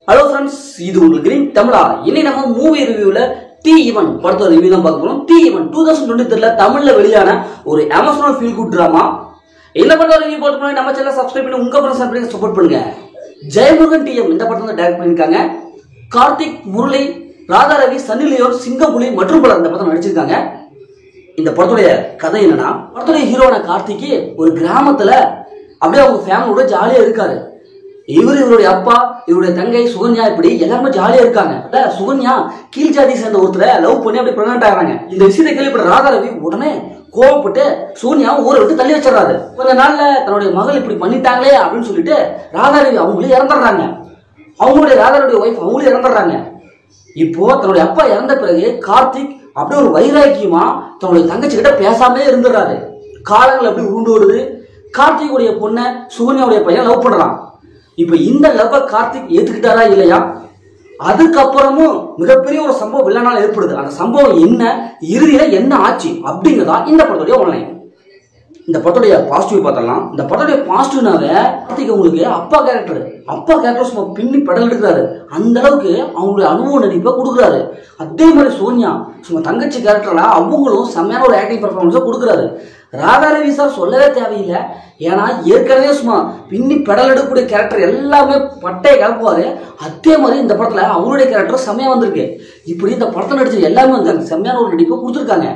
Hello friends, இது உங்களுக்கு green தமிழா. இன்னைக்கு நம்ம மூவி ரிவ்யூல T-Even படத்தோட ரிவ்யூ தான் பார்க்க போறோம். T-Even 2023 தமிழ்ல வெளியான ஒரு எமோஷனல் ஃபீல் குட் டிராமா. இந்த படத்தோட ரிவ்யூ போட்டு நம்ம சேனலை சப்ஸ்கிரைப் பண்ணி உங்க ஃப்ரெண்ட்ஸ் அப்படி சப்போர்ட் பண்ணுங்க. ஜெயமுருகன் TM இந்த படத்தை வந்து டைரக்ட் பண்ணிருக்காங்க. கார்த்திக், முரளி, ராதா ரவி, சன்னி லியோன், சிங்கம்புலி மற்றும் பலர் இந்த படத்தை நடிச்சிருக்காங்க. இந்த படத்துடைய கதை என்னன்னா, படத்துடைய ஹீரோன கார்த்திக் ஒரு கிராமத்துல அப்படியே அவங்க ஃபேமிலியோட ஜாலியா இருக்காரு. இவருடைய அப்பா, இவருடைய தங்கை சுகன்யா, இப்படி எல்லாருமே ஜாலியா இருக்காங்க. சுகன்யா கீழ் ஜாதி சேர்ந்த ஒருத்தரை லவ் பண்ணி அப்படி பிரெக்னன்ட் ஆகிறாங்க. இந்த விஷயத்தை கேள்விப்பட்ட ராதா ரவி உடனே கோவப்பட்டு சோனியா ஊரை விட்டு தள்ளி வச்சிடறாரு. கொஞ்ச நாள்ல தன்னுடைய மகள் இப்படி பண்ணிட்டாங்களே அப்படின்னு சொல்லிட்டு ராதா ரவி அவங்களே இறந்துடுறாங்க. அவங்களுடைய ராதா ரவியுடைய ஒய்ஃப் அவங்களே இறந்துடுறாங்க. இப்போ தன்னுடைய அப்பா இறந்த பிறகு கார்த்திக் அப்படியே ஒரு வைராக்கியமா தன்னுடைய தங்கச்சி கிட்ட பேசாமலே இருந்துடுறாரு. காலங்கள் அப்படி உருண்டு ஓடுது. கார்த்திகுடைய பொண்ணை சுகன்யாவுடைய பையன் லவ் பண்றான். இப்ப இந்த லவ் கார்த்திக் ஏத்துக்கிட்டாரா இல்லையா? அதுக்கப்புறமும் மிகப்பெரிய ஒரு சம்பவம் வில்லனால ஏற்படுது. அந்த சம்பவம் என்ன, இறுதியில என்ன ஆச்சு அப்படிங்கிறதா இந்த படத்துடைய ஒன்லைன். இந்த படத்துடைய பாசிட்டிவ் பார்த்தலாம். இந்த படத்துடைய பாசிட்டிவ்னாவே கார்த்திக் உங்களுக்கு அப்பா கேரக்டர் சும்மா பின்னி படல் எடுக்கிறாரு. அந்த அளவுக்கு அவங்களுடைய அனுபவ நடிப்பை கொடுக்குறாரு. அதே மாதிரி சோனியா சும்மா தங்கச்சி கேரக்டர்ல அவங்களும் செம்மையான ஒரு ஆக்டிங் பர்ஃபார்மன்ஸை கொடுக்குறாரு. ராதா ரவி சார் சொல்லவே தேவையில்லை. ஏன்னா ஏற்கனவே சும்மா பின்னி பெடல் எடுக்கக்கூடிய கேரக்டர் எல்லாமே பட்டையை கலப்புவாரு. அதே மாதிரி இந்த படத்துல அவருடைய கேரக்டர் செம்மையா வந்திருக்கு. இப்படி இந்த படத்தை நடிச்சு எல்லாமே வந்து செம்மையான ஒரு நடிப்பை கொடுத்துருக்காங்க.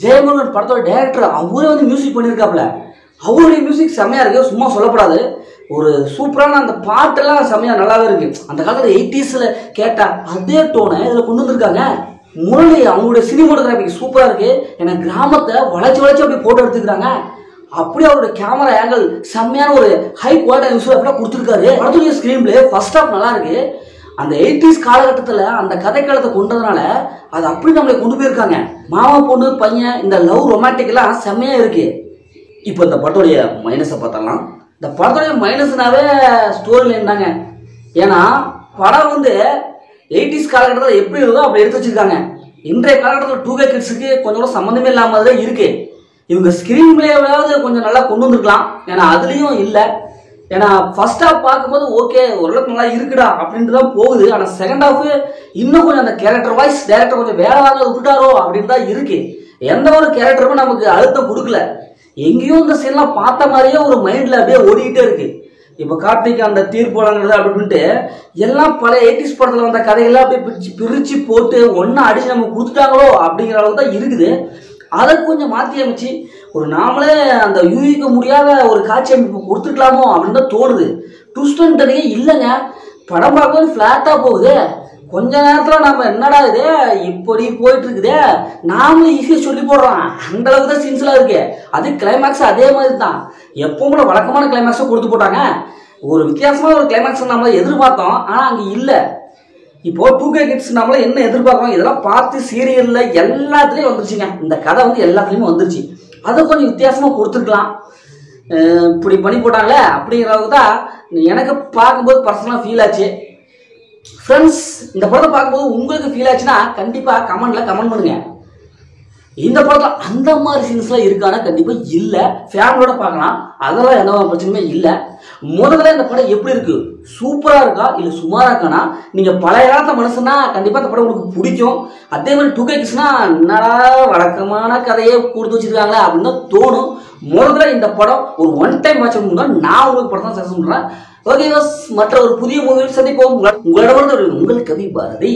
ஜெயமுருகன் படத்தோட டைரக்டர் அவரே வந்து மியூசிக் பண்ணியிருக்காப்ல. அவருடைய மியூசிக் செம்மையா இருக்கு, சும்மா சொல்லப்படாது. ஒரு சூப்பரான அந்த பாட்டெல்லாம் செம்மையா நல்லாவே இருக்கு. அந்த காலத்துல 80s கேட்டா அதே டோனை இதுல கொண்டு வந்திருக்காங்க. முரளி அவங்களுடைய சினிமோட்டோகிராஃபி சூப்பரா இருக்கு. ஏன்னா கிராமத்தை வளைச்சு அப்படி போட்டோ எடுத்துக்கிறாங்க. அப்படியே அவருடைய கேமரா ஆங்கிள் செம்மையான ஒரு ஹை குவாலிட்டி விஷுவல் கொடுத்துருக்காரு. படத்துடைய ஸ்கிரீன் பிளே ஃபர்ஸ்ட் ஹாஃப் நல்லா இருக்கு. அந்த 80s காலகட்டத்தில் அந்த கதை காலத்தை கொண்டதுனால அது அப்படி நம்மளை கொண்டு போயிருக்காங்க. மாமா பொண்ணு பையன் இந்த லவ் ரொமான்டிக் எல்லாம் செம்மையா இருக்கு. இப்போ இந்த படத்துடைய மைனஸை பார்த்தலாம். இந்த படத்துடைய மைனஸ்னாவே ஸ்டோரி லைன் தாங்க. ஏன்னா படம் வந்து 80s காலகட்டத்தில் எப்படி இருக்கோ அப்படி எடுத்து வச்சிருக்காங்க. இன்றைய காலகட்டத்தில் 2K கிட்ஸுக்கு கொஞ்சம் சம்மந்தமே இல்லாமல் தான் இருக்கு. இவங்க ஸ்கிரீன் பிளேயாவது கொஞ்சம் நல்லா கொண்டு வந்திருக்கலாம். ஏன்னா அதுலேயும் இல்லை. ஏன்னா ஃபர்ஸ்ட் ஹாஃப் பார்க்கும்போது ஓகே ஓரளவுக்கு நல்லா இருக்குடா அப்படின்ட்டு தான் போகுது. ஆனால் செகண்ட் ஹாஃப் இன்னும் கொஞ்சம் அந்த கேரக்டர் வைஸ் டேரக்டர் கொஞ்சம் வேலை வாங்க விட்டுட்டாரோ அப்படின்னு தான் இருக்கு. எந்த ஒரு கேரக்டருக்கும் நமக்கு அழுத்தம் கொடுக்கல. எங்கேயும் இந்த சீன்லாம் பார்த்த மாதிரியே ஒரு மைண்ட்ல அப்படியே ஓடிக்கிட்டே இருக்கு. இப்போ கார்த்திக் அந்த தீர்ப்பு வழங்குறது அப்படின்ட்டு எல்லாம் பழைய 80s படத்தில் வந்த கதைகள்லாம் அப்படியே பிரிச்சு போட்டு ஒன்னா அடிச்சு நம்ம கொடுத்துட்டாங்களோ அப்படிங்கிற அளவுக்கு தான் இருக்குது. அதை கொஞ்சம் மாற்றி அமைச்சு ஒரு நாமளே அந்த யூகிக்க முடியாத ஒரு காட்சி அமைப்பு கொடுத்துக்கலாமோ அப்படின்னு தான் தோணுது. ட்விஸ்ட் தனியே இல்லைங்க. படம் பார்க்கும்போது ஃப்ளாட்டாக போகுது. கொஞ்ச நேரத்தில் நம்ம என்னடா இது இப்படி போயிட்டு இருக்குதே நாமளும் ஈஸியாக சொல்லி போடுறோம். அந்த அளவுக்கு தான் சீன்ஸ்லாம் இருக்கு. அது கிளைமேக்ஸ் அதே மாதிரி தான். எப்பவும் கூட வழக்கமான கிளைமேக்ஸை கொடுத்து போட்டாங்க. ஒரு வித்தியாசமான ஒரு கிளைமேக்ஸ் நம்மள எதிர்பார்த்தோம், ஆனால் அங்கே இல்லை. இப்போ 2K கிட்ஸ் நம்மள என்ன எதிர்பார்க்கறோம் இதெல்லாம் பார்த்து சீரியல்ல எல்லாத்துலயும் வந்துருச்சுங்க. இந்த கதை வந்து எல்லாத்துலயுமே வந்துருச்சு. அதை கொஞ்சம் வித்தியாசமா கொடுத்துருக்கலாம். இப்படி பண்ணி போட்டாங்களே அப்படிங்கிறதுக்கு தான் எனக்கு பார்க்கும்போது பர்சனலா ஃபீல் ஆச்சு. ஃப்ரெண்ட்ஸ், இந்த படத்தை பார்க்கும்போது உங்களுக்கு ஃபீல் ஆச்சுன்னா கண்டிப்பா கமெண்ட் பண்ணுங்க. இந்த படத்துல அந்த மாதிரி சீன்ஸ்லாம் இருக்கானா கண்டிப்பா இல்ல. ஃபேமிலியோட பார்க்கலாம், அதெல்லாம் எந்த பிரச்சனையுமே இல்ல. முதல்ல இந்த படம் எப்படி இருக்கு, சூப்பரா இருக்கா இல்ல சுமாரா இருக்கானா? நீங்க பழைய காலத்த மனுஷனா கண்டிப்பா இந்த படம் உங்களுக்கு பிடிக்கும். அதே மாதிரி 2K கிட்ஸ்னா என்னடா வழக்கமான கதையே கொடுத்து வச்சிருக்காங்க அப்படின்னு தான் தோணும். முதல்ல இந்த படம் ஒரு ஒன் டைம் வாட்ச் பண்ணணும். நான் உங்களுக்கு படம் தான் சஜஸ்ட் பண்றேன். ஓகே, மற்ற ஒரு புதிய மூவியில் சந்திப்போம். உங்களிடமிருந்து உங்கள் கவி பாரதி.